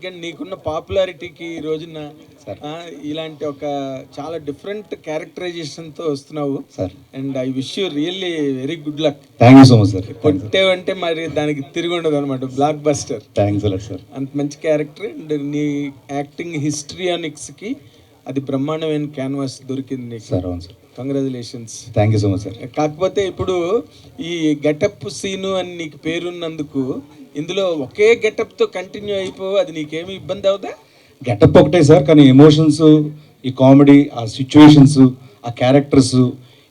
నీకున్న పాపులారిటీకి ఈ రోజున ఇలాంటి ఒక చాలా డిఫరెంట్ క్యారెక్టరైజేషన్తో వస్తున్నావు sir. And I wish you really very good luck. Thank you so much sir. కొట్టేవంటే మరి దానికి తిరిగి ఉండదు అనమాట, blockbuster. Thanks a lot sir. అంత మంచి క్యారెక్టర్ అండ్ నీ యాక్టింగ్ హిస్టరియానిక్స్కి అది బ్రహ్మాండమైన క్యాన్వాస్ దొరికింది నీకు సార్. అవును sir. Congratulations. Thank you so much sir. కాకపోతే ఇప్పుడు ఈ గెటప్ సీను అని నీకు పేరున్నందుకు ఇందులో ఒకే గెటప్తో కంటిన్యూ అయిపో, అది నీకేమి ఇబ్బంది అవుదా? గెటప్ ఒకటే సార్, కానీ ఎమోషన్స్, ఈ కామెడీ, ఆ సిచ్యువేషన్స్, ఆ క్యారెక్టర్స్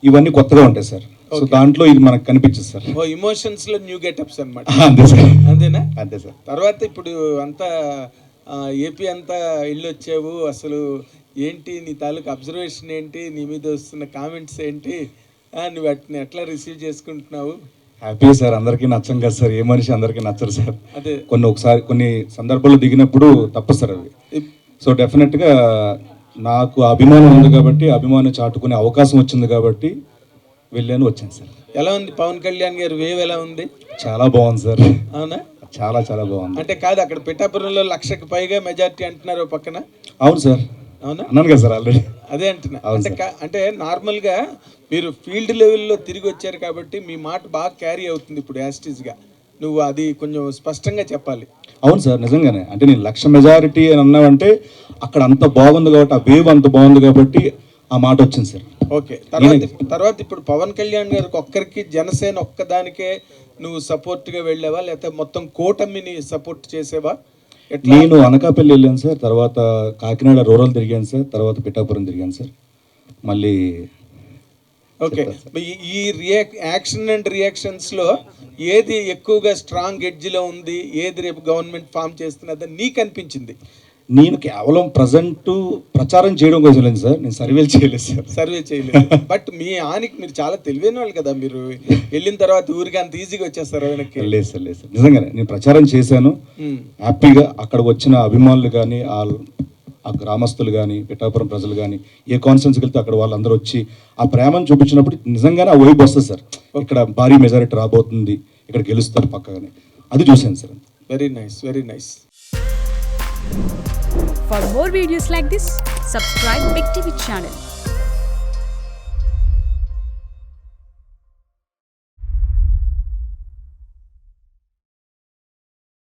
ఇవన్నీ కొత్తగా ఉంటాయి సార్. సో దాంట్లో ఇది మనకు కనిపించదు సార్. ఓ ఎమోషన్స్ లో న్యూ గెటప్స్ అన్నమాట. అంతే సార్. అంతేనా? అంతే సార్. తర్వాత ఇప్పుడు అంతా ఏపీ అంతా వచ్చావు, అసలు ఏంటి నీ తాలూకు అబ్జర్వేషన్ ఏంటి, నీ మీద వస్తున్న కామెంట్స్ ఏంటి, నువ్వు వాటిని ఎట్లా రిసీవ్ చేసుకుంటున్నావు? Happy sir. అందరికీ నచ్చం కదా సార్, ఏ మనిషి అందరికీ నచ్చరు సార్. అదే కొన్ని సందర్భాల్లో దిగినప్పుడు తప్పు సార్ అవి. సో డెఫినెట్గా నాకు అభిమానం ఉంది కాబట్టి, అభిమానం చాటుకునే అవకాశం వచ్చింది కాబట్టి వెళ్ళాను, వచ్చాను సార్. ఎలా ఉంది పవన్ కళ్యాణ్ గారు వేవ్ ఎలా ఉంది? చాలా బాగుంది సార్. అవునా? చాలా చాలా బాగుంది. అంటే కాదు, అక్కడ పిఠాపురంలో 1,00,000కి పైగా మెజారిటీ అంటున్నారు పక్కన. అవును సార్. అవునా? అన్నాను కదా సార్ ఆల్రెడీ. అదే అంటున్నా. అంటే నార్మల్గా మీరు ఫీల్డ్ లెవెల్లో తిరిగి వచ్చారు కాబట్టి మీ మాట బాగా క్యారీ అవుతుంది ఇప్పుడు యాస్టీస్గా. నువ్వు అది కొంచెం స్పష్టంగా చెప్పాలి. అవును సార్, నిజంగానే. అంటే నేను 1,00,000 మెజారిటీ అని అన్నావంటే అక్కడ అంత బాగుంది కాబట్టి, ఆ వేవ్ అంత బాగుంది కాబట్టి ఆ మాట వచ్చింది సార్. ఓకే. తర్వాత ఇప్పుడు పవన్ కళ్యాణ్ గారికి ఒక్కరికి, జనసేన ఒక్కదానికే నువ్వు సపోర్ట్గా వెళ్ళావా, లేకపోతే మొత్తం కూటమిని సపోర్ట్ చేసేవా? నేను అనకాపల్లి వెళ్ళాను సార్, తర్వాత కాకినాడ రూరల్ తిరిగాను సార్, తర్వాత పిఠాపురం తిరిగాను సార్. మళ్ళీ ఓకే. ఈ యాక్షన్ అండ్ రియాక్షన్స్లో ఏది ఎక్కువగా స్ట్రాంగ్ ఎడ్జ్లో ఉంది, ఏది రేపు గవర్నమెంట్ ఫామ్ చేస్తున్నదని నీకు అనిపించింది? నేను కేవలం ప్రజెంట్ ప్రచారం చేయడం కోసం లేదు సార్, నేను సర్వేలు చేయలేదు సార్. సర్వే చేయలేదు. బట్ మీ ఆనికి మీరు చాలా తెలివైన వాళ్ళు కదా, మీరు వెళ్ళిన తర్వాత ఊరికి అంత ఈజీగా వచ్చేస్తారు వెనక్కి? లేదు సార్, లేదు సార్, నిజంగానే నేను ప్రచారం చేశాను హ్యాపీగా. అక్కడ వచ్చిన అభిమానులు కానీ, ఆ గ్రామస్తులు కానీ, పిఠాపురం ప్రజలు కానీ, ఏ కాన్ఫరెన్స్కి వెళ్తే అక్కడ వాళ్ళందరూ వచ్చి ఆ ప్రేమను చూపించినప్పుడు నిజంగానే ఆ వైపు వస్తుంది సార్. ఇక్కడ భారీ మెజారిటీ రాబోతుంది, ఇక్కడ గెలుస్తారు పక్కగానే, అది చూశాను sir. Very nice, very nice. For more videos like this, subscribe Big TV channel.